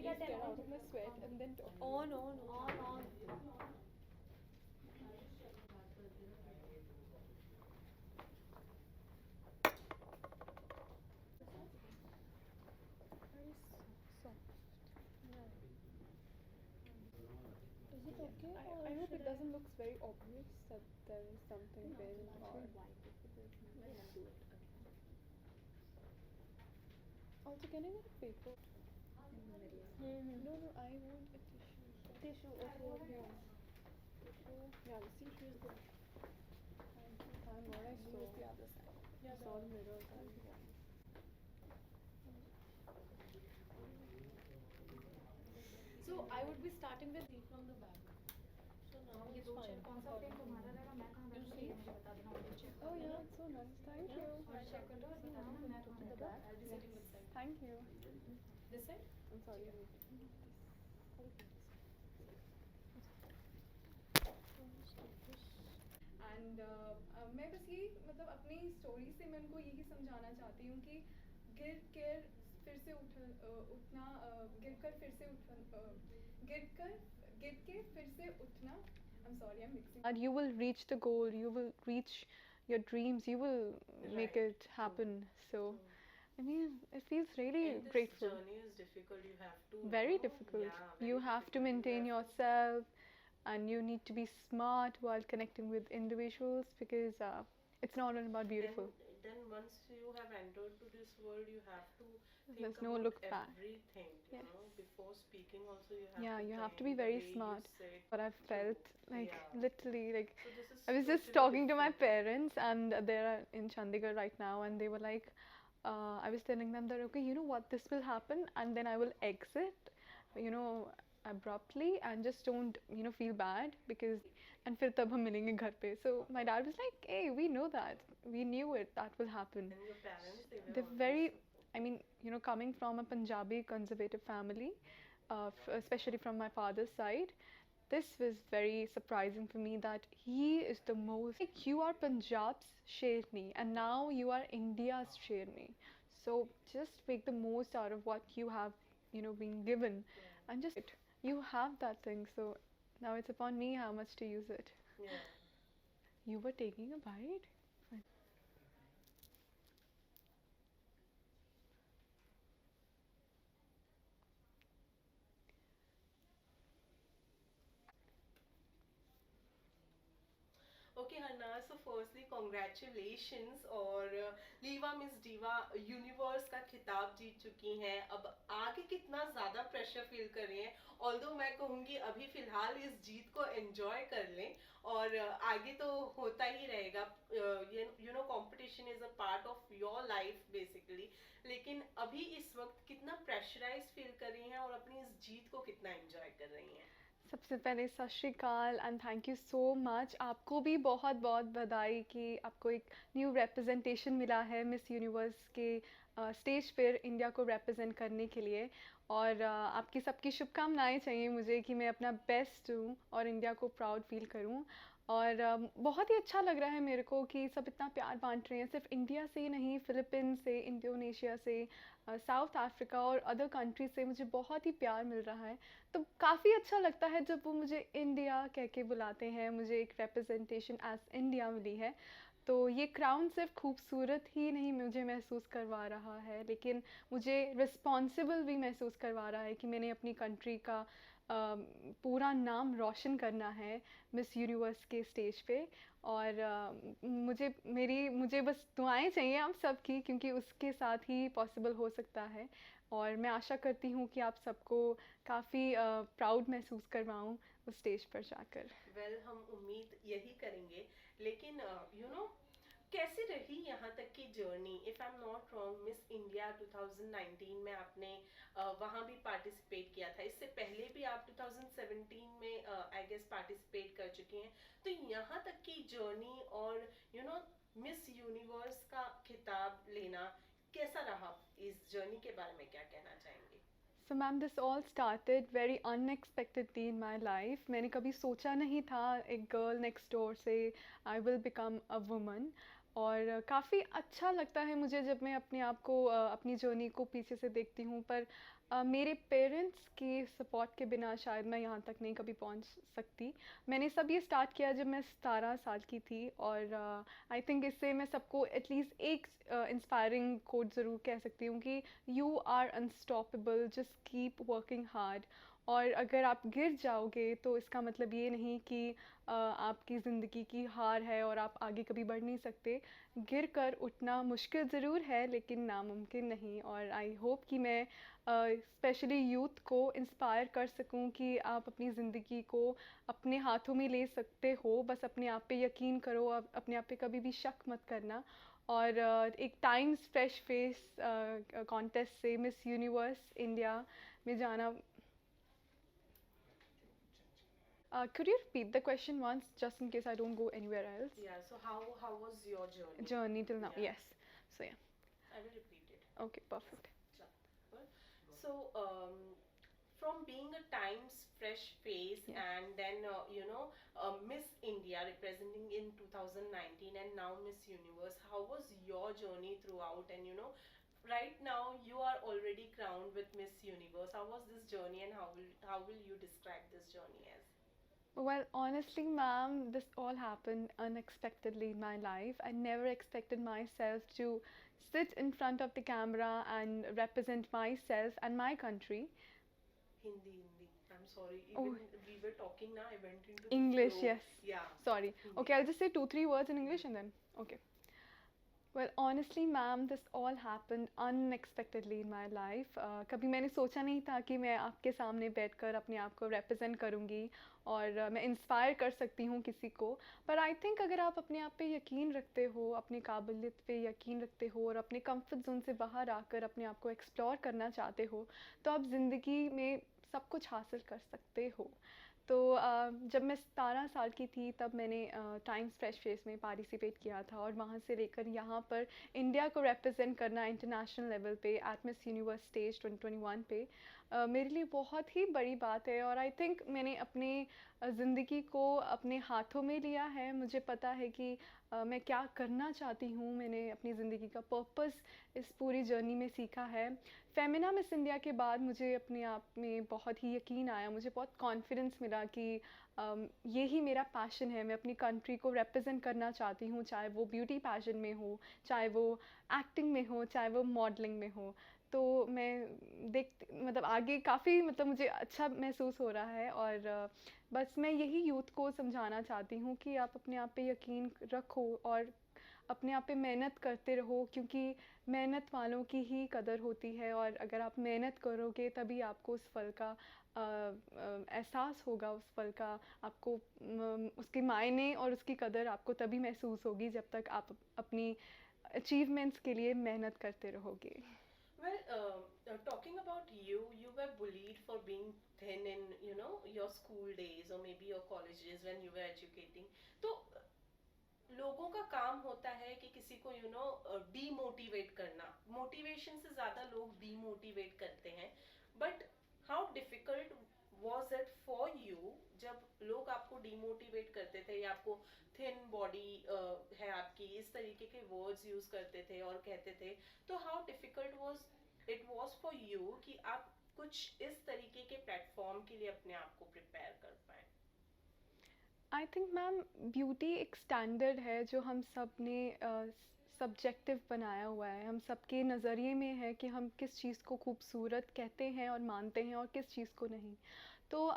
get out of my sweat and then talk. On, on, On, on. on. Very soft. Yeah. Is it okay? I hope it doesn't look very obvious that there is something thin or. Also, can I get a paper? Mm-hmm. No, no, I want a tissue. Tissue, okay, okay. Yeah. Tissue. Yeah, the tissue is there. Thank you. Thank God I saw. Use the other side. I saw the mirror. So I would be starting with from the back. So now it's fine. You see? Oh yeah, it's so nice. Thank you. To the back. I'll be sitting this side. Thank you. This side? I'm sorry. And मैं बस यही मतलब अपनी story से मैं उनको यही समझाना चाहती हूँ कि गिर कर फिर से उठना गिर कर फिर से गिर के फिर से उठना I'm sorry, I'm mixing. And you will reach the goal, you will reach your dreams, you will make it happen. So, I mean, it feels really And this grateful. journey is difficult. You have to Very you know, difficult. Yeah, You very have to difficult. maintain You have to- yourself, and you need to be smart while connecting with individuals because it's not all about beautiful. Then once you have entered to this world, you have to think There's no about look back. everything. You Yes. know, before speaking, also you have Yeah, to you have to think be the very way you smart. sit. But I felt like Yeah. literally like So this is I was just totally talking to my different. parents, and they're in Chandigarh right now, and they were like, I was telling them that okay, you know what, this will happen, and then I will exit, you know, abruptly, and just don't, you know, feel bad because, and फिर तब हम मिलेंगे घर पे. So my dad was like, hey, we know that, we knew it, that will happen. And your parents, they were They're always very, support. I mean, you know, coming from a Punjabi conservative family, especially from my father's side, this was very surprising for me that he is the most like you are Punjab's Sherni and now you are India's Sherni. So just make the most out of what you have, you know, been given, and just you have that thing. So now it's upon me how much to use it. Yeah. You were taking a bite? Okay, Hannah, so firstly, congratulations और लीवा miss diva universe का खिताब जीत चुकी हैं. अब आगे कितना ज़्यादा pressure feel कर रही हैं. ऑल्दो मैं कहूँगी अभी फ़िलहाल इस जीत को एंजॉय कर लें और आगे तो होता ही रहेगा. You know competition is a part of your life basically. लेकिन अभी इस वक्त कितना प्रेशराइज फील कर रही हैं और अपनी इस जीत को कितना एंजॉय कर रही हैं. सबसे पहले सत श्री अकाल and thank you so much. आपको भी बहुत बहुत बधाई कि आपको एक न्यू रिप्रेजेंटेशन मिला है मिस यूनिवर्स के स्टेज पर इंडिया को रिप्रेजेंट करने के लिए. और आपकी सबकी शुभकामनाएं चाहिए मुझे कि मैं अपना बेस्ट दूँ और इंडिया को प्राउड फील करूँ. और बहुत ही अच्छा लग रहा है मेरे को कि सब इतना प्यार बांट रहे हैं, सिर्फ इंडिया से ही नहीं, फ़िलिपींस से, इंडोनेशिया से, साउथ अफ्रीका और अदर कंट्री से मुझे बहुत ही प्यार मिल रहा है. तो काफ़ी अच्छा लगता है जब वो मुझे इंडिया कह के बुलाते हैं, मुझे एक रिप्रेजेंटेशन एज इंडिया मिली है. तो ये क्राउन सिर्फ खूबसूरत ही नहीं मुझे महसूस करवा रहा है, लेकिन मुझे रिस्पॉन्सिबल भी महसूस करवा रहा है कि मैंने अपनी कंट्री का पूरा नाम रोशन करना है मिस यूनिवर्स के स्टेज पे. और मुझे बस दुआएं चाहिए आप सबकी, क्योंकि उसके साथ ही पॉसिबल हो सकता है. और मैं आशा करती हूँ कि आप सबको काफ़ी प्राउड महसूस करवाऊँ उस स्टेज पर जाकर. वेल हम उम्मीद यही करेंगे. लेकिन यू नो कैसी रही यहाँ तक की journey. If I am not wrong, miss India 2019 में आपने वहाँ भी पार्टिसिपेट किया था. इससे पहले भी आप 2017 में आई गेस पार्टिसिपेट कर चुके हैं. तो यहाँ तक की जर्नी और यू नो मिस यूनिवर्स का खिताब लेना कैसा रहा. इस जर्नी के बारे में क्या कहना चाहेंगे. So ma'am, this all started very unexpectedly in my life. मैंने कभी सोचा नहीं था एक गर्ल नेक्स्ट डोर से I will become a woman. और काफ़ी अच्छा लगता है मुझे जब मैं अपने आप को अपनी जर्नी को पीछे से देखती हूँ, पर मेरे पेरेंट्स की सपोर्ट के बिना शायद मैं यहाँ तक नहीं कभी पहुँच सकती। मैंने सब ये स्टार्ट किया जब मैं 17 साल की थी, और आई थिंक इससे मैं सबको एटलीस्ट एक इंस्पायरिंग कोट ज़रूर कह सकती हूँ कि you are unstoppable, just keep working hard. और अगर आप गिर जाओगे तो इसका मतलब ये नहीं कि आपकी ज़िंदगी की हार है और आप आगे कभी बढ़ नहीं सकते। गिर कर उठना मुश्किल ज़रूर है लेकिन नामुमकिन नहीं। और आई होप कि मैं स्पेशली यूथ को इंस्पायर कर सकूं कि आप अपनी ज़िंदगी को अपने हाथों में ले सकते हो। बस अपने आप पे यकीन करो, अपने आप पे कभी भी शक मत करना। और एक टाइम्स फ्रेश फेस कॉन्टेस्ट से मिस यूनिवर्स इंडिया में जाना। Could you repeat the question once, just in case I don't go anywhere else? Yeah, so how was your journey? Journey till now, Yeah. yes. So yeah, I will repeat it. okay, perfect. So, from being a Times fresh face Yeah. and then, Miss India representing in 2019 and now Miss Universe, how was your journey throughout? And, right now you are already crowned with Miss Universe. How was this journey and how will you describe this journey as? Well, honestly, ma'am, this all happened unexpectedly in my life. I never expected myself to sit in front of the camera and represent myself and my country. Hindi. I'm sorry. Oh. Even we were talking now, I went into the English, flow. yes. Yeah. Sorry. Hindi. Okay, I'll just say 2-3 words in English and then. Okay. Well, honestly, ma'am, this all happened unexpectedly in my life. कभी मैंने सोचा नहीं था कि मैं आपके सामने बैठकर अपने आप को represent करूँगी और मैं इंस्पायर कर सकती हूँ किसी को। पर आई थिंक अगर आप अपने आप पे यकीन रखते हो, अपनी काबिलियत पे यकीन रखते हो और अपने कंफर्ट जोन से बाहर आकर अपने आप को एक्सप्लोर करना चाहते हो, तो आप ज़िंदगी में सब कुछ हासिल कर सकते हो। तो जब मैं 17 साल की थी तब मैंने टाइम्स फ्रेश फेस में पार्टिसिपेट किया था, और वहाँ से लेकर यहाँ पर इंडिया को रिप्रेजेंट करना इंटरनेशनल लेवल पे एट मिस यूनिवर्स स्टेज 2021 पे मेरे लिए बहुत ही बड़ी बात है। और आई थिंक मैंने अपने ज़िंदगी को अपने हाथों में लिया है। मुझे पता है कि मैं क्या करना चाहती हूँ। मैंने अपनी ज़िंदगी का पर्पस इस पूरी जर्नी में सीखा है। फेमिना मिस इंडिया के बाद मुझे अपने आप में बहुत ही यकीन आया, मुझे बहुत कॉन्फिडेंस मिला कि यही मेरा पैशन है। मैं अपनी कंट्री को रिप्रेजेंट करना चाहती हूँ, चाहे वो ब्यूटी पैशन में हो, चाहे वो एक्टिंग में हो, चाहे वो मॉडलिंग में हो। तो मैं मतलब आगे काफ़ी मतलब मुझे अच्छा महसूस हो रहा है। और बस मैं यही यूथ को समझाना चाहती हूँ कि आप अपने आप पे यकीन रखो और अपने आप पे मेहनत करते रहो, क्योंकि मेहनत वालों की ही कदर होती है। और अगर आप मेहनत करोगे तभी आपको उस फल का एहसास होगा, उस फल का आपको उसके मायने और उसकी कदर आपको तभी महसूस होगी जब तक आप अपनी अचीवमेंट्स के लिए मेहनत करते रहोगे। Well, talking about you, you were bullied for being thin in, your school days or maybe your college days when you were educating. तो लोगों का काम होता है कि किसी को डीमोटिवेट करना। मोटिवेशन से ज़्यादा लोग डीमोटिवेट करते हैं। But how difficult was it for you जब लोग आपको डीमोटिवेट करते थे या आपको थिन बॉडी है आपकी, इस तरीके के वर्ड्स यूज करते थे और कहते थे, तो how difficult was it was for you कि आप कुछ इस तरीके के प्लेटफॉर्म के लिए अपने आप को प्रिपेयर कर पाए? आई थिंक मैम, ब्यूटी एक स्टैंडर्ड है जो हम सब ने सब्जेक्टिव बनाया हुआ है। हम सबके नज़रिए में है कि हम किस चीज़ को खूबसूरत कहते हैं और मानते हैं और किस चीज़ को नहीं। तो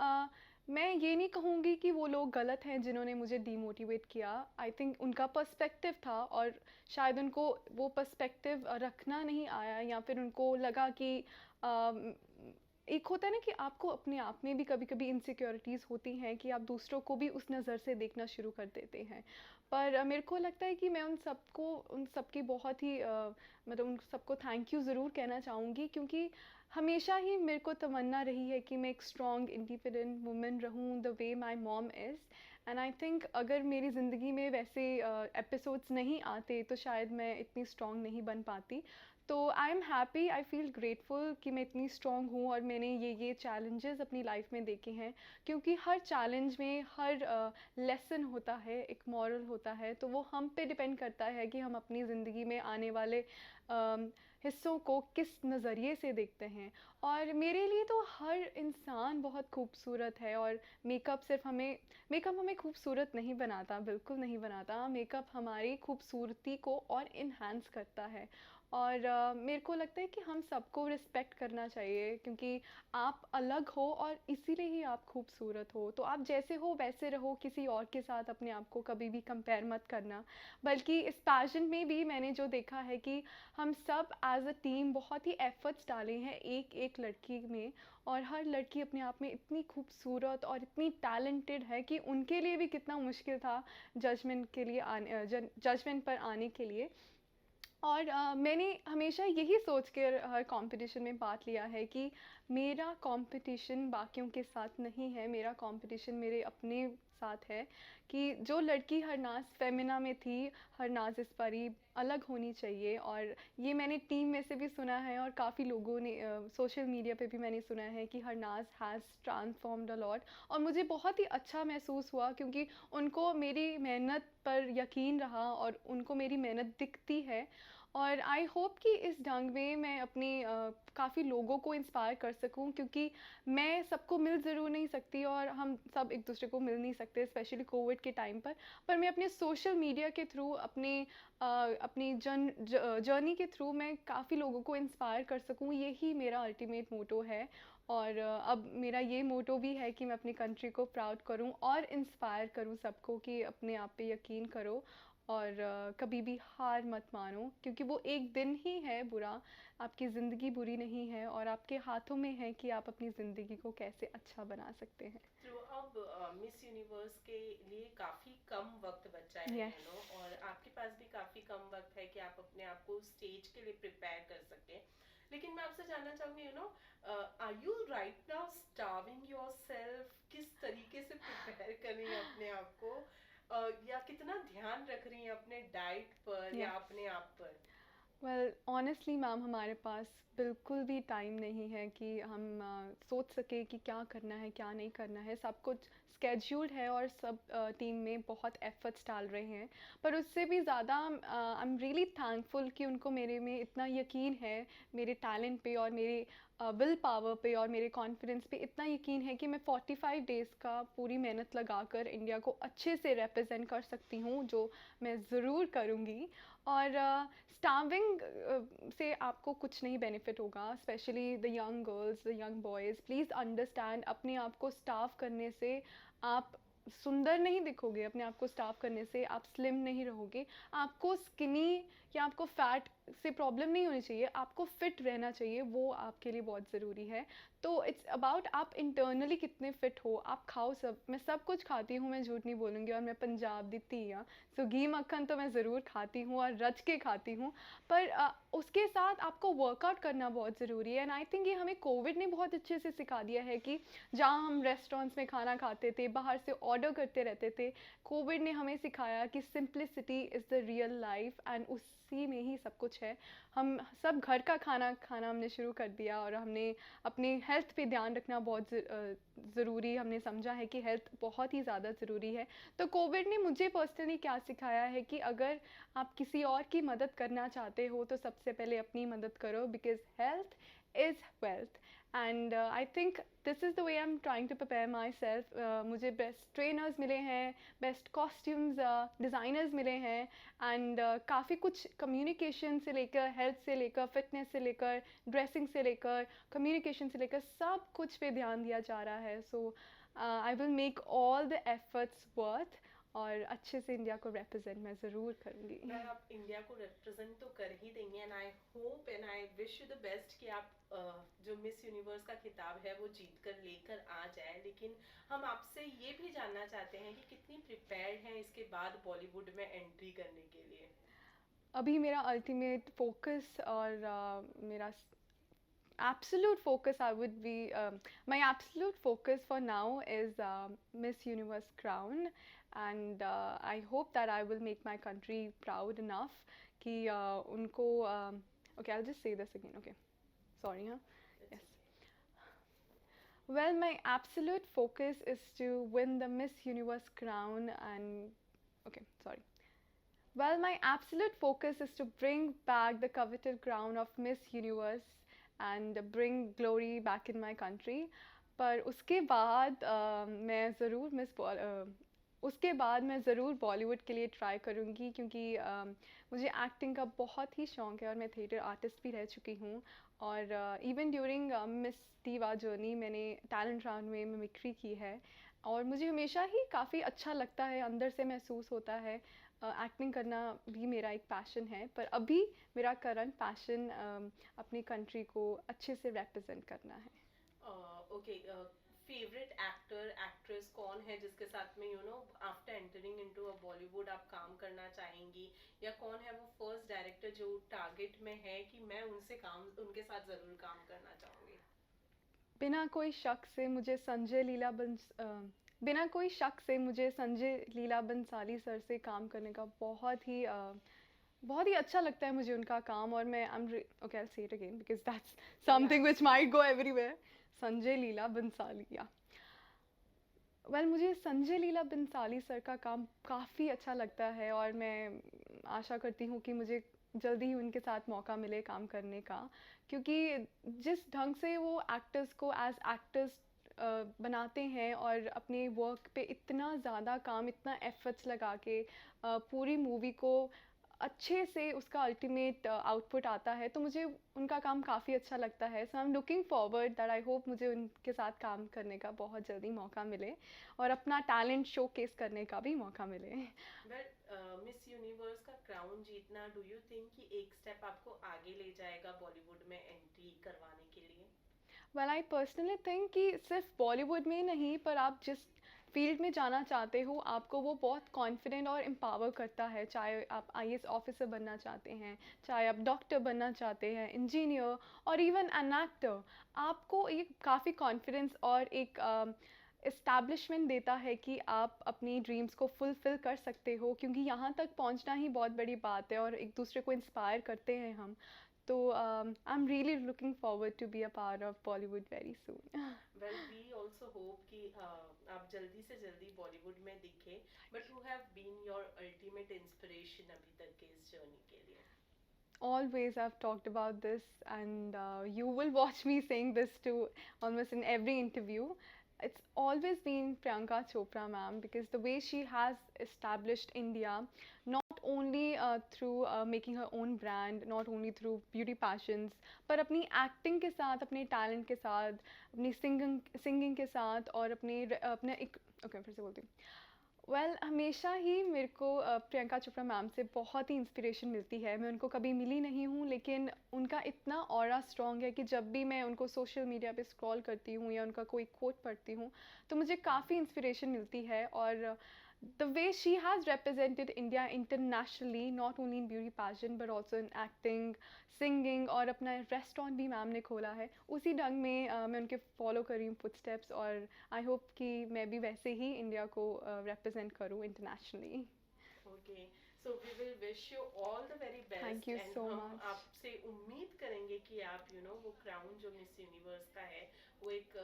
मैं ये नहीं कहूँगी कि वो लोग गलत हैं जिन्होंने मुझे डीमोटिवेट किया। आई थिंक उनका पर्सपेक्टिव था और शायद उनको वो पर्सपेक्टिव रखना नहीं आया, या फिर उनको लगा कि एक होता है ना कि आपको अपने आप में भी कभी कभी इनसिक्योरिटीज़ होती हैं कि आप दूसरों को भी उस नज़र से देखना शुरू कर देते हैं। पर मेरे को लगता है कि मैं उन सबकी बहुत ही मतलब उन सबको थैंक यू ज़रूर कहना चाहूँगी, क्योंकि हमेशा ही मेरे को तमन्ना रही है कि मैं एक स्ट्रॉन्ग इंडिपेंडेंट वुमेन रहूँ the way my mom is. And I think अगर मेरी ज़िंदगी में वैसे एपिसोड्स नहीं आते तो शायद मैं इतनी स्ट्रॉन्ग नहीं बन पाती। तो I am happy, I feel grateful कि मैं इतनी स्ट्रॉन्ग हूँ और मैंने ये चैलेंजेस अपनी लाइफ में देखे हैं, क्योंकि हर चैलेंज में हर लेसन होता है, एक मॉरल होता है, तो वो हम पे डिपेंड करता है कि हम अपनी ज़िंदगी में आने वाले हिस्सों को किस नज़रिए से देखते हैं। और मेरे लिए तो हर इंसान बहुत खूबसूरत है, और मेकअप हमें खूबसूरत नहीं बनाता, बिल्कुल नहीं बनाता। मेकअप हमारी खूबसूरती को और इन्हांस करता है। और मेरे को लगता है कि हम सबको रिस्पेक्ट करना चाहिए, क्योंकि आप अलग हो और इसीलिए ही आप खूबसूरत हो। तो आप जैसे हो वैसे रहो, किसी और के साथ अपने आप को कभी भी कंपेयर मत करना। बल्कि इस पैशन में भी मैंने जो देखा है कि हम सब एज अ टीम बहुत ही एफर्ट्स डाले हैं एक एक लड़की में, और हर लड़की अपने आप में इतनी खूबसूरत और इतनी टैलेंटेड है कि उनके लिए भी कितना मुश्किल था जजमेंट पर आने के लिए। और मैंने हमेशा यही सोच कर हर कंपटीशन में पार्ट लिया है कि मेरा कंपटीशन बाकियों के साथ नहीं है, मेरा कंपटीशन मेरे अपने साथ है। कि जो लड़की हरनाज़ फेमिना में थी, हरनाज़ इस बारी अलग होनी चाहिए। और ये मैंने टीम में से भी सुना है, और काफ़ी लोगों ने सोशल मीडिया पे भी मैंने सुना है कि Harnaaz has transformed a lot. और मुझे बहुत ही अच्छा महसूस हुआ, क्योंकि उनको मेरी मेहनत पर यकीन रहा और उनको मेरी मेहनत दिखती है। और आई होप कि इस ढंग में मैं अपनी काफ़ी लोगों को इंस्पायर कर सकूं, क्योंकि मैं सबको मिल ज़रूर नहीं सकती, और हम सब एक दूसरे को मिल नहीं सकते, स्पेशली कोविड के टाइम पर मैं अपने सोशल मीडिया के थ्रू, अपनी जर्नी के थ्रू मैं काफ़ी लोगों को इंस्पायर कर सकूं, यही मेरा अल्टीमेट मोटो है। और अब मेरा ये मोटो भी है कि मैं अपनी कंट्री को प्राउड करूं और इंस्पायर करूं सबको कि अपने आप पे यकीन करो, और कभी भी हार मत मानो, क्योंकि वो एक दिन ही है बुरा, आपकी ज़िंदगी बुरी नहीं है, और आपके हाथों में है कि आप अपनी ज़िंदगी को कैसे अच्छा बना सकते हैं। तो अब मिस यूनिवर्स के लिए काफी कम वक्त बचा है, यस। और आपके पास भी काफी कम वक्त है कि आप अपने आप को स्टेज के लिए प्रिपेयर कर सकें। लेकिन मैं आपसे जानना चाहूंगी, are you right now starving yourself? किस तरीके से प्रिपेयर कर रही हैं अपने आप को, या कितना ध्यान रख रही हैं अपने डाइट पर या यस। अपने आप पर? वेल ऑनेस्टली मैम, हमारे पास बिल्कुल भी टाइम नहीं है कि हम सोच सके कि क्या करना है क्या नहीं करना है। सब कुछ स्केड्यूल्ड है, और सब टीम में बहुत एफर्ट्स डाल रहे हैं। पर उससे भी ज़्यादा आई एम रियली थैंकफुल कि उनको मेरे में इतना यकीन है, मेरे टैलेंट पे और मेरे विल पावर पे और मेरे कॉन्फिडेंस पे इतना यकीन है कि मैं 45 डेज़ का पूरी मेहनत लगाकर इंडिया को अच्छे से रिप्रेजेंट कर सकती हूँ, जो मैं ज़रूर करूँगी। और स्टार्विंग से आपको कुछ नहीं बेनिफिट होगा, specially the young girls, the young boys, please understand. अपने आप को स्टार्व करने से आप सुंदर नहीं दिखोगे, अपने आप को स्टार्व करने से आप स्लिम नहीं रहोगे। आपको स्किनी या आपको फैट से प्रॉब्लम नहीं होनी चाहिए, आपको फिट रहना चाहिए, वो आपके लिए बहुत ज़रूरी है। तो इट्स अबाउट आप इंटरनली कितने फिट हो। आप खाओ, सब, मैं सब कुछ खाती हूँ, मैं झूठ नहीं बोलूँगी, और मैं पंजाब दी धी हाँ, सो घी मक्खन तो मैं ज़रूर खाती हूँ और रच के खाती हूँ। पर उसके साथ आपको वर्कआउट करना बहुत ज़रूरी है। एंड आई थिंक ये हमें कोविड ने बहुत अच्छे से सिखा दिया है कि जहाँ हम रेस्टोरेंट्स में खाना खाते थे, बाहर से ऑर्डर करते रहते थे, कोविड ने हमें सिखाया कि simplicity is the real life, and उसी में ही सब कुछ है। हम सब घर का खाना खाना हमने शुरू कर दिया, और हमने अपनी हेल्थ पे ध्यान रखना बहुत ज़रूरी हमने समझा है कि हेल्थ बहुत ही ज़्यादा ज़रूरी है। तो कोविड ने मुझे पर्सनली क्या सिखाया है कि अगर आप किसी और की मदद करना चाहते हो तो सबसे पहले अपनी मदद करो, because health is wealth. And I think this is the way I am trying to prepare myself. मुझे बेस्ट ट्रेनर्स मिले हैं, बेस्ट कॉस्ट्यूम्स डिज़ाइनर्स मिले हैं, एंड काफ़ी कुछ कम्युनिकेशन से लेकर, हेल्थ से लेकर, फिटनेस से लेकर, ड्रेसिंग से लेकर, कम्युनिकेशन से लेकर सब कुछ पे ध्यान दिया जा रहा है। So I will make all the efforts worth, और अच्छे से इंडिया को रिप्रेजेंट मैं ज़रूर करूँगी। मैम, आप इंडिया को रिप्रेजेंट तो कर ही देंगे, and I hope and I wish you the best कि आप जो मिस यूनिवर्स का खिताब है वो जीत कर लेकर आ जाए। लेकिन हम आपसे ये भी जानना चाहते हैं कि कितनी प्रिपेयर्ड हैं इसके बाद बॉलीवुड में एंट्री करने के लिए? अभी मेरा अल्टीमेट फोकस और मेरा absolute focus I would be my absolute focus for now is Miss Universe crown, and I hope that I will make my country proud enough कि उनको Okay, I'll just say this again. Okay, sorry, huh? Yes. Well, my absolute focus is to win the Miss Universe crown and okay, sorry. Well, my absolute focus is to bring back the coveted crown of Miss Universe and bring glory back in my country. पर उसके बाद मैं ज़रूर उसके बाद मैं ज़रूर बॉलीवुड के लिए ट्राई करूँगी क्योंकि मुझे एक्टिंग का बहुत ही शौक़ है और मैं थिएटर आर्टिस्ट भी रह चुकी हूँ और इवन ड्यूरिंग मिस दीवा जर्नी मैंने टैलेंट राउंड में मिमिक्री की है और मुझे हमेशा ही काफ़ी अच्छा लगता है अंदर से महसूस होता है एक्टिंग करना भी मेरा एक पैशन है पर अभी मेरा करंट पैशन अपनी कंट्री को अच्छे से रिप्रेजेंट करना है ओके फेवरेट एक्टर एक्ट्रेस कौन है जिसके साथ में after entering into a Bollywood आप काम करना चाहेंगी या कौन है वो फर्स्ट डायरेक्टर जो टारगेट में है कि मैं उनके साथ ज़रूर काम करना चाहूँगी? बिना कोई शक से मुझे बिना कोई शक से मुझे संजय लीला बंसाली सर से काम करने का बहुत ही अच्छा लगता है मुझे उनका काम और मैं okay I say it again because that's something which might go everywhere Sanjay Leela Bhansali या वेल मुझे संजय लीला बंसाली सर का काम काफ़ी अच्छा लगता है और मैं आशा करती हूँ कि मुझे जल्दी ही उनके साथ मौका मिले काम करने का क्योंकि जिस ढंग से वो एक्टर्स को एज एक्टर्स बनाते हैं और अपने वर्क पे इतना ज़्यादा काम इतना एफर्ट्स लगा के पूरी मूवी को अच्छे से उसका अल्टीमेट आउटपुट आता है तो मुझे उनका काम काफ़ी अच्छा लगता है so I am looking forward that I hope मुझे उनके साथ काम करने का बहुत जल्दी मौका मिले और अपना टैलेंट शोकेस करने का भी मौका मिले मिस यूनिवर्स का क्राउन जीतना डू यू थिंक कि एक स्टेप आपको आगे ले जाएगा बॉलीवुड में एंट्री करवाने के लिए? वेल आई पर्सनली थिंक कि सिर्फ बॉलीवुड में नहीं पर आप जिस फील्ड में जाना चाहते हो आपको वो बहुत कॉन्फिडेंट और एम्पावर करता है चाहे आप आईएएस ऑफिसर बनना चाहते हैं चाहे आप डॉक्टर बनना चाहते हैं इंजीनियर और इवन एन एक्टर आपको एक काफ़ी कॉन्फिडेंस और एक इस्टेब्लिशमेंट देता है कि आप अपनी ड्रीम्स को फुलफ़िल कर सकते हो क्योंकि यहाँ तक पहुँचना ही बहुत बड़ी बात है और एक दूसरे को इंस्पायर करते हैं हम तो I am really looking forward to be a part of Bollywood very soon well we also hope कि आप जल्दी से जल्दी बॉलीवुड में दिखे but who have been your ultimate inspiration अभी तक के इस जर्नी के लिए? Always I've talked about this and you will watch me saying this to almost in every interview. It's always been Priyanka Chopra ma'am because the way she has established India not only through making her own brand, not only through beauty passions, पर अपनी acting के साथ अपने talent के साथ अपनी singing के साथ और अपने एक ओके फिर से बोलती हूँ हमेशा ही मेरे को प्रियंका चोपड़ा मैम से बहुत ही इंस्पिरेशन मिलती है मैं उनको कभी मिली नहीं हूँ लेकिन उनका इतना ऑरा स्ट्रॉन्ग है कि जब भी मैं उनको सोशल मीडिया पे स्क्रॉल करती हूँ या उनका कोई कोट पढ़ती हूँ तो मुझे काफ़ी इंस्पिरेशन मिलती है और the way she has represented India internationally, not only in beauty pageant but also in acting, singing और अपना रेस्टोरेंट भी मैम ने खोला है उसी ढंग में मैं उनके फॉलो कर रही हूँ फुटस्टेप्स और आई होप कि मैं भी वैसे ही इंडिया को रिप्रेजेंट करूँ internationally okay so we will wish you all the very best thank you so हम मच आपसे उम्मीद करेंगे कि आप वो क्राउन जो मिस यूनिवर्स का है वो एक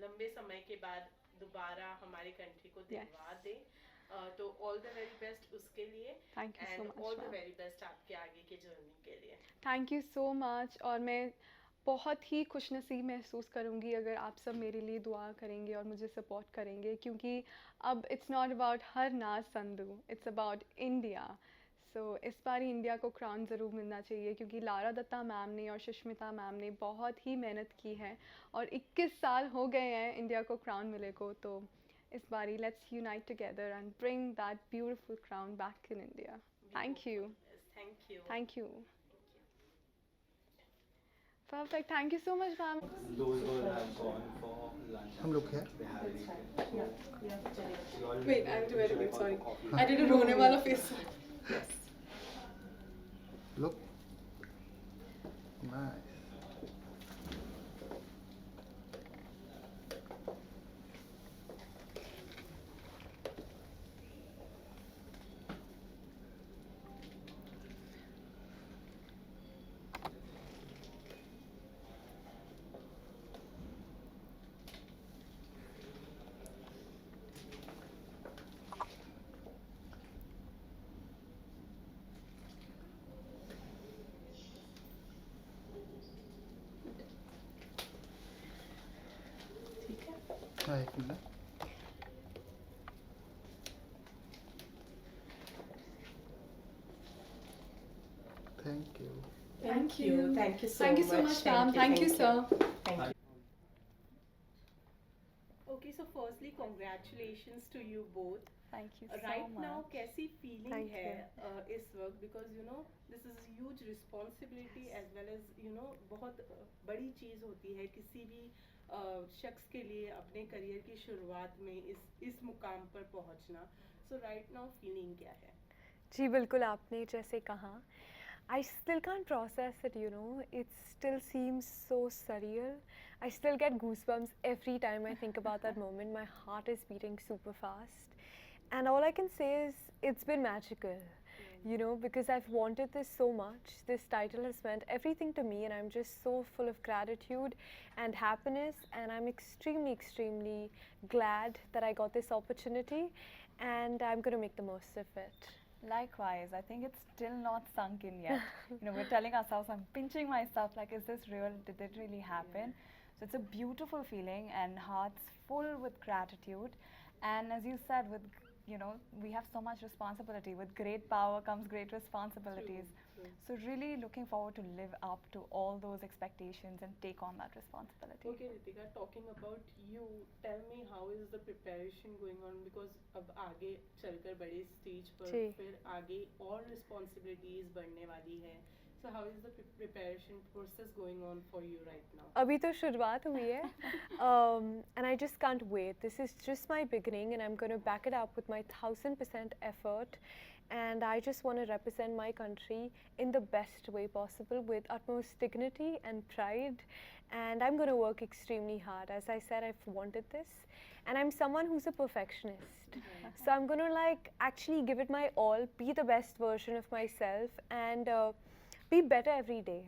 लंबे समय के बाद दोबारा हमारी कंट्री को दिलवा दे तो ऑल द वेरी बेस्ट उसके लिए thank you so and much all the very best आपके आगे के जर्नी के लिए। थैंक यू सो मच और मैं बहुत ही खुशनसीब महसूस करूँगी अगर आप सब मेरे लिए दुआ करेंगे और मुझे सपोर्ट करेंगे क्योंकि अब इट्स नॉट अबाउट हर नाज Sandhu it's about India so इस बार इंडिया को क्राउन ज़रूर मिलना चाहिए क्योंकि लारा दत्ता मैम ने और सुष्मिता मैम ने बहुत ही मेहनत की है और 21 साल हो गए हैं इंडिया को क्राउन मिले को तो इस बारी let's unite together and bring that beautiful crown back in India thank you thank you thank you Perfect. Thank you so much, ma'am. Those all have gone for lunch. हम लोग हैं They have eaten. Wait, I have to wear a bit, sorry. Coffee. I did a Rone wala face. look nice हाँ एक minute. Thank you. Thank you. Thank you so Thank you so much. much, ma'am. Thank you, sir. Thank you. Okay, so firstly, congratulations to you both. Thank you so Right much. now, कैसी feeling Thank है you. इस वक्त, because you know this is a huge responsibility as well as you know बहुत बड़ी चीज़ होती है किसी भी शख्स के लिए अपने करियर की शुरुआत में इस मुकाम पर पहुंचना. So right now feeling क्या है? जी बिल्कुल आपने जैसे कहा I still can't process it, you know. It still seems so surreal. I still get goosebumps every time I think about that moment. My heart is beating super fast. And all I can say is it's been magical, you know, because I've wanted this so much. This title has meant everything to me, and I'm just so full of gratitude and happiness. And I'm extremely, extremely glad that I got this opportunity, and I'm going to make the most of it. Likewise, I think it's still not sunk in yet. We're telling ourselves, I'm pinching myself, like, is this real? Did it really happen? So it's a beautiful feeling and hearts full with gratitude. And as you said, we have so much responsibility. With great power comes great responsibilities. True. So really looking forward to live up to all those expectations and take on that responsibility. Okay, Ritika, talking about you, tell me how is the preparation going on, because अब आगे चलकर बड़े stage पर जी. फिर आगे और responsibilities बढ़ने वाली है. So how is the preparation process going on for you right now? अभी तो शुरुआत हुई है and I just can't wait. This is just my beginning and I'm going to back it up with my 1000% effort, and I just want to represent my country in the best way possible with utmost dignity and pride, and I'm going to work extremely hard. As I said, I've wanted this, and I'm someone who's a perfectionist. So I'm going to like actually give it my all, be the best version of myself, and be better every day.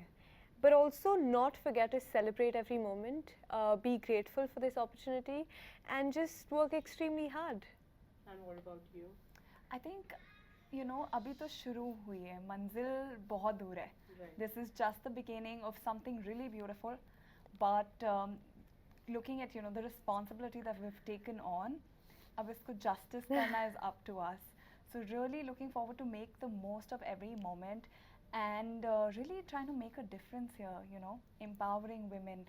But also not forget to celebrate every moment, be grateful for this opportunity, and just work extremely hard. And what about you? I think, अभी तो शुरू हुई है, मंजिल बहुत दूर है. Right. This is just the beginning of something really beautiful. But looking at, the responsibility that we've taken on, अब इसको justice करना is up to us. So really looking forward to make the most of every moment and really trying to make a difference here, empowering women,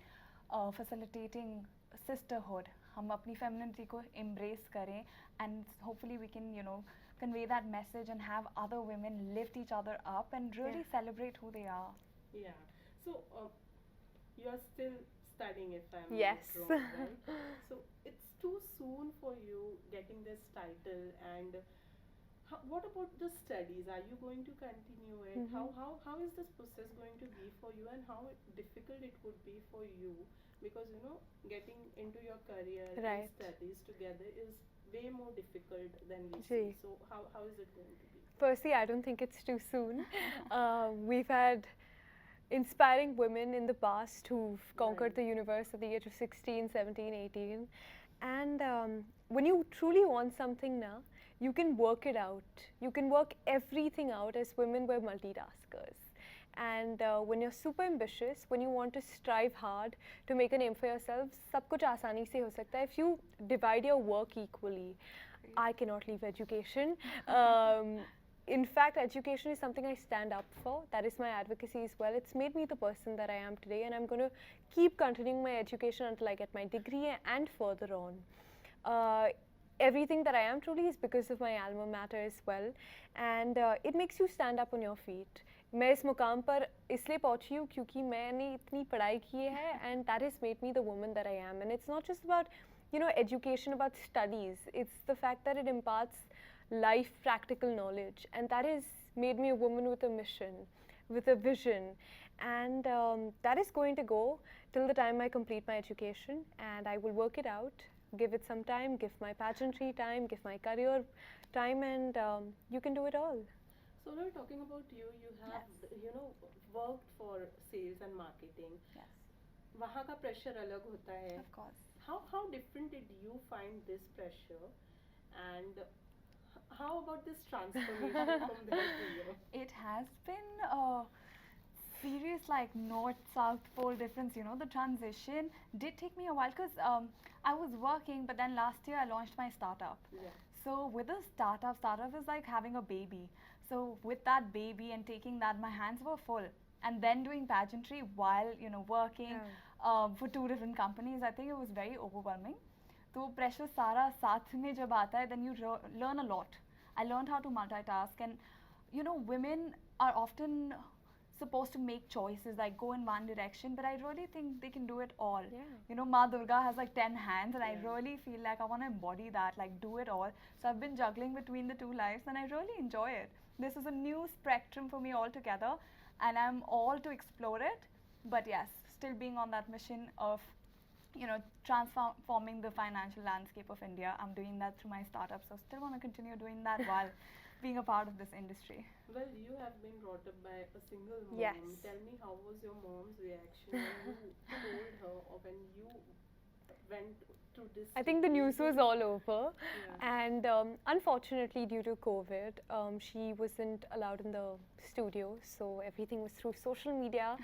facilitating sisterhood. हम अपनी femininity को embrace करें, and hopefully we can, convey that message and have other women lift each other up and really celebrate who they are. Yeah. So you're still studying, if I'm Yes. not wrong, right? So it's too soon for you getting this title, and what about the studies? Are you going to continue it? How is this process going to be for you, and how difficult it would be for you? Because getting into your career Right. and studies together is way more difficult than we Ji. see. So how is it going to be? Firstly, I don't think it's too soon. We've had inspiring women in the past who've conquered Right. the universe at the age of 16, 17, 18. And when you truly want something now, you can work it out. You can work everything out, as women were multitaskers. And when you're super ambitious, when you want to strive hard to make a name for yourself, सब कुछ आसानी से हो सकता है if you divide your work equally. I cannot leave education. In fact, education is something I stand up for. That is my advocacy as well. It's made me the person that I am today, and I'm going to keep continuing my education until I get my degree and further on. Everything that I am truly is because of my alma mater as well, and it makes you stand up on your feet. मैं इस मुकाम पर इसलिए पहुंची हूँ क्योंकि मैंने इतनी पढ़ाई की है, and that has made me the woman that I am. And it's not just about education, about studies. It's the fact that it imparts life practical knowledge, and that has made me a woman with a mission, with a vision, and that is going to go till the time I complete my education, and I will work it out, give it some time, give my pageantry time, give my career time, and you can do it all. So now talking about you have worked for sales and marketing. Yes, वहाँ का pressure अलग होता है. of course. How different did you find this pressure, and how about this transformation from there to here? It has been serious like north-south pole difference. You know, the transition did take me a while because I was working, but then last year I launched my startup. Yeah. So with a startup is like having a baby. So with that baby and taking that, my hands were full. And then doing pageantry while working for two different companies, I think it was very overwhelming. तो pressure सारा साथ में जब आता है, then you learn a lot. I learned how to multitask, and women are often supposed to make choices like go in one direction, but I really think they can do it all. Yeah. Ma Durga has like 10 hands, and I Yeah. really feel like I want to embody that, like do it all. So I've been juggling between the two lives, and I really enjoy it. This is a new spectrum for me altogether, and I'm all to explore it. But yes, still being on that mission of transforming the financial landscape of India. I'm doing that through my startup, so still want to continue doing that while being a part of this industry. Well, you have been brought up by a single mom. Yes. Tell me, how was your mom's reaction when you told her, or when you went through this? I think the news was all over, Yeah. and unfortunately, due to COVID, she wasn't allowed in the studio, so everything was through social media.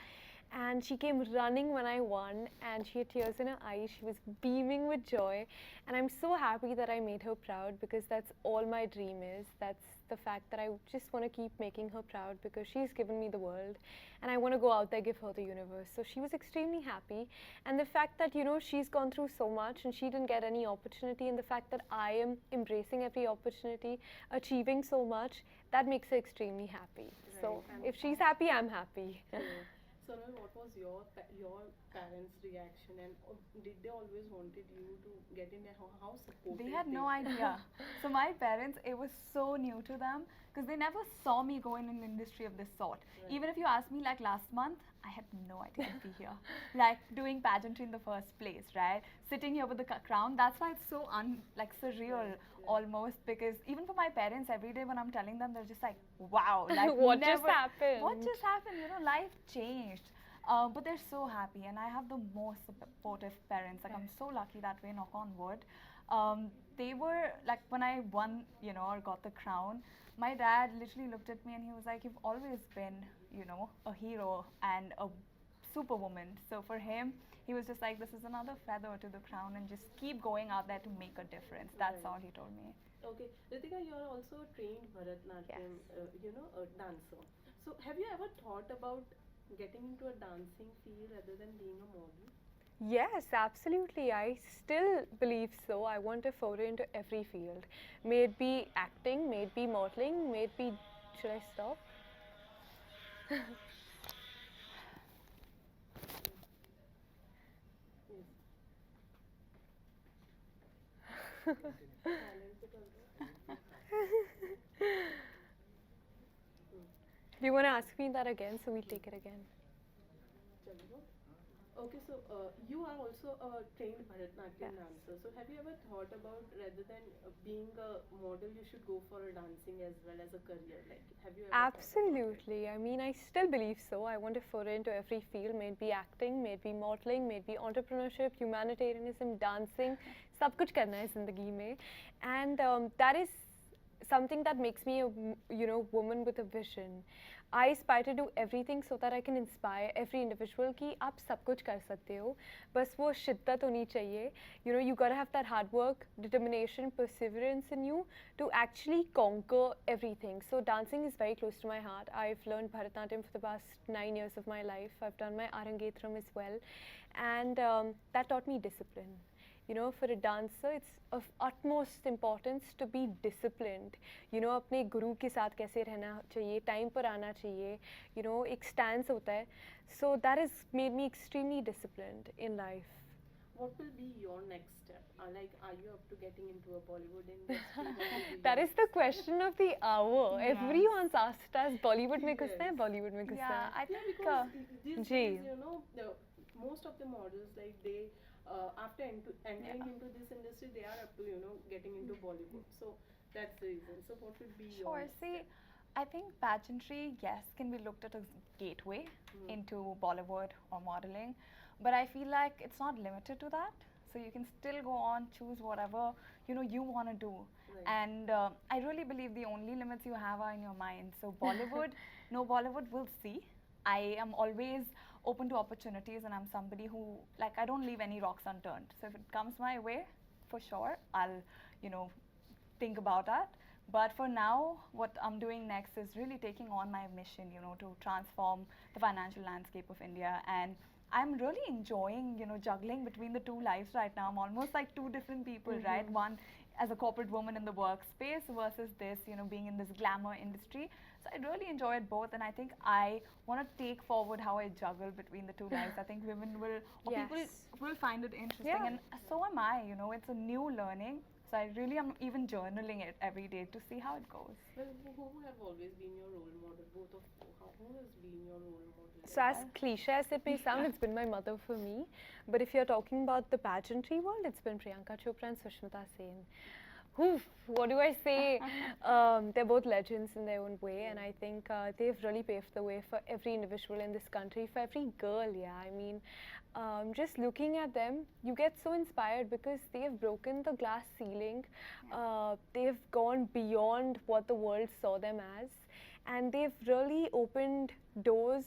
And she came running when I won, and she had tears in her eyes. She was beaming with joy, and I'm so happy that I made her proud, because that's all my dream is. That's the fact that I just want to keep making her proud, because she's given me the world, and I want to go out there, give her the universe. So she was extremely happy, and the fact that she's gone through so much and she didn't get any opportunity, and the fact that I am embracing every opportunity, achieving so much, that makes her extremely happy. So Right, and if she's happy, I'm happy. Sonal, what was your parents' reaction, and did they always wanted you to get in there? How supportive? They had no idea. So my parents, it was so new to them because they never saw me go in an industry of this sort. Right. Even if you asked me like last month, I had no idea I'd be here. Like doing pageantry in the first place, right? Sitting here with the crown, that's why it's so surreal almost, because even for my parents, every day when I'm telling them, they're just like, wow, like What just happened? What just happened? Life changed. But they're so happy, and I have the most supportive parents. Like, I'm so lucky that way, knock on wood. They were like, when I won, or got the crown, my dad literally looked at me and he was like, you've always been, a hero and a superwoman. So for him, he was just like, this is another feather to the crown, and just keep going out there to make a difference. That's Right. all he told me. Okay, Ritika, you are also a trained Bharatanatyam, a dancer. So, have you ever thought about getting into a dancing field rather than being a model? Yes, absolutely. I still believe so. I want to foray into every field. May it be acting, may it be modeling, may it be. Should I stop? Yes. Silence it also. Do you want to ask me that again? So we'll take it again. Chalo. Okay, so you are also a trained Bharatanatyam Yes. dancer. So have you ever thought about, rather than being a model, you should go for a dancing as well as a career? Like, have you ever thought about it? Absolutely. I mean, I still believe so. I want to foray into every field. May it be acting, may it be modeling, may it be entrepreneurship, humanitarianism, dancing. सब कुछ करना है ज़िंदगी में. And that is something that makes me a woman with a vision. I aspire to do everything so that I can inspire every individual कि आप सब कुछ कर सकते हो, बस वो शिद्दत होनी चाहिए. You gotta have that hard work, determination, perseverance in you to actually conquer everything. So dancing is very close to my heart. I've learned Bharatanatyam for the past 9 years of my life. I've done my Arangetram as well, and that taught me discipline. For a dancer, it's of utmost importance to be disciplined. अपने गुरु के साथ कैसे रहना चाहिए, time पर आना चाहिए, एक स्टैंस होता है. So that has made me extremely disciplined in life. What will be your next step? Like, are you up to getting into a Bollywood industry? What will be That your is the question of the hour. Yes. Everyone's asked us, Bollywood में घुसना है, Yes. Bollywood में घुसना Yeah, है. I Yeah, think because these Ji. days, most of the models, like they, after entering into this industry, they are up to, getting into Bollywood. So that's the reason. So what would be your Sure. next See, step? I think pageantry, yes, can be looked at as gateway into Bollywood or modeling, but I feel like it's not limited to that. So you can still go on, choose whatever you want to do. Right. And I really believe the only limits you have are in your mind. So Bollywood, no, Bollywood will see. I am always open to opportunities, and I'm somebody who, like, I don't leave any rocks unturned. So if it comes my way, for sure, I'll, you know, think about that. But for now, what I'm doing next is really taking on my mission, you know, to transform the financial landscape of India. And I'm really enjoying, you know, juggling between the two lives right now. I'm almost like two different people, right? One as a corporate woman in the workspace versus this, you know, being in this glamour industry. So I really enjoy it both, and I think I want to take forward how I juggle between the two lives. I think women will, or people Yes. will find it interesting, Yeah. and so am I. You know, it's a new learning. So I really am even journaling it every day to see how it goes. Well, who have always been your role model? Both of you. Who has been your role model? So as cliche as it may sound, it's been my mother for me. But if you're talking about the pageantry world, it's been Priyanka Chopra and Sushmita Sen. Whew, what do I say? They're both legends in their own way, and I think they've really paved the way for every individual in this country, for every girl. Yeah, I mean, just looking at them, you get so inspired because they've broken the glass ceiling. They've gone beyond what the world saw them as, and they've really opened doors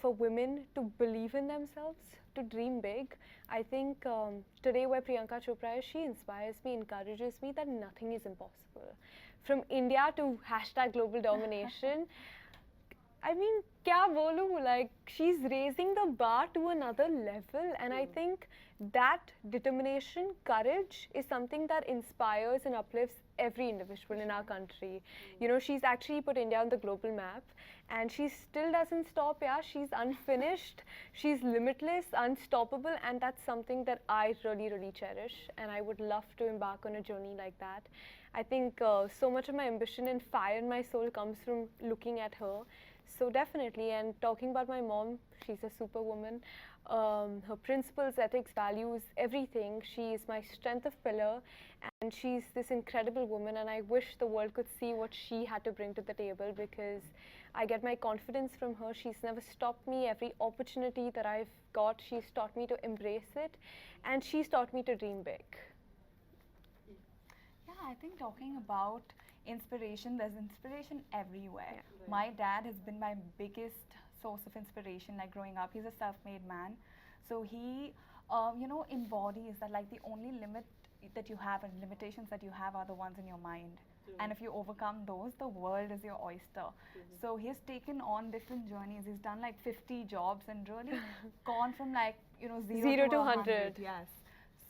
for women to believe in themselves, to dream big. I think today where Priyanka Chopra is, she inspires me, encourages me that nothing is impossible. From India to hashtag global domination, I mean, kya bolu? Like, she's raising the bar to another level, and I think that determination, courage is something that inspires and uplifts every individual in our country. You know, she's actually put India on the global map, and she still doesn't stop. Yeah, she's unfinished, she's limitless, unstoppable, and that's something that I really, really cherish, and I would love to embark on a journey like that. I think so much of my ambition and fire in my soul comes from looking at her. So definitely, and talking about my mom, she's a superwoman. Her principles, ethics, values, everything. She is my strength of pillar, and she's this incredible woman. And I wish the world could see what she had to bring to the table, because I get my confidence from her. She's never stopped me. Every opportunity that I've got, she's taught me to embrace it, and she's taught me to dream big. Yeah, I think talking about inspiration, there's inspiration everywhere. Yeah. My dad has been my biggest source of inspiration, like growing up. He's a self-made man. So he, you know, embodies that, like, the only limit that you have and limitations that you have are the ones in your mind. And if you overcome those, the world is your oyster. So he's taken on different journeys. He's done like 50 jobs and really gone from, like, you know, Zero to 100. 100. Yes.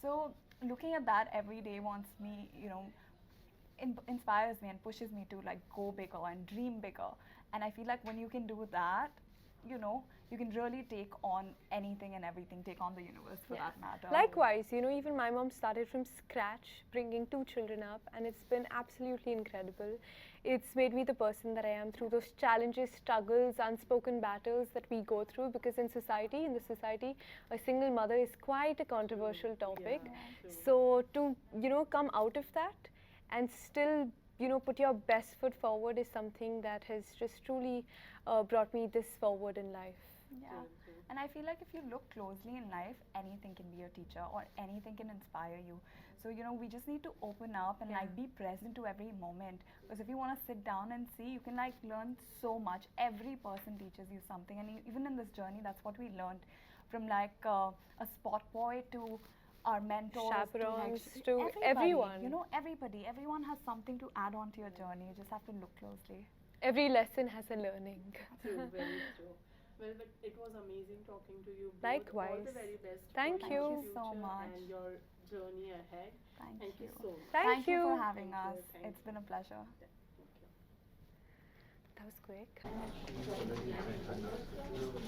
So looking at that every day wants me, you know, inspires me and pushes me to, like, go bigger and dream bigger. And I feel like when you can do that, you know, you can really take on anything and everything, take on the universe for that matter. Likewise, you know, even my mom started from scratch, bringing 2 children up, and it's been absolutely incredible. It's made me the person that I am through those challenges, struggles, unspoken battles that we go through, because in the society, a single mother is quite a controversial topic. So to, you know, come out of that and still, you know, put your best foot forward is something that has just truly brought me this forward in life. Yeah. And I feel like if you look closely in life, anything can be your teacher or anything can inspire you. So, you know, we just need to open up and, like, be present to every moment. Because if you want to sit down and see, you can, like, learn so much. Every person teaches you something. And even in this journey, that's what we learned. From, like, a spot boy to our mentors, Chaperones, to to everybody, everyone. You know, everyone has something to add on to your journey. You just have to look closely. Every lesson has a learning. True, very true. Well, but it was amazing talking to you both. All Likewise. the very best. Thank for you. your Thank you so future much. And your journey ahead. Thank you you. so much. Thank you for you. having Thank you, us. thank It's been a pleasure. That was quick.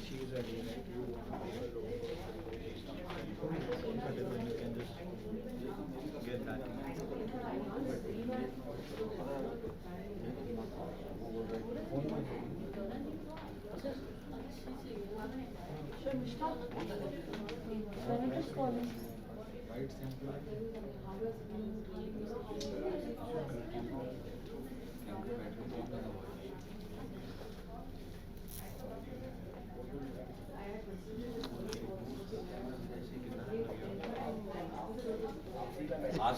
She's ready, right? You want to take a look. But then you can just get that.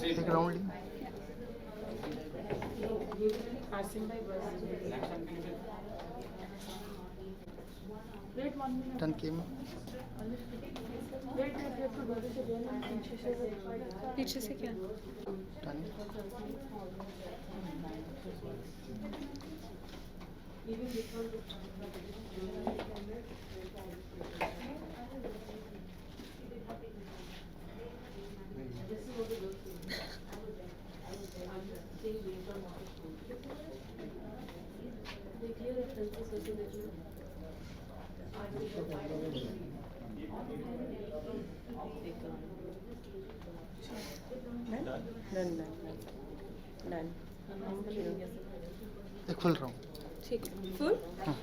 Take it only. Asim bhai, bas. Turn किए में पीछे से क्या turn done एक full round ठीक full हाँ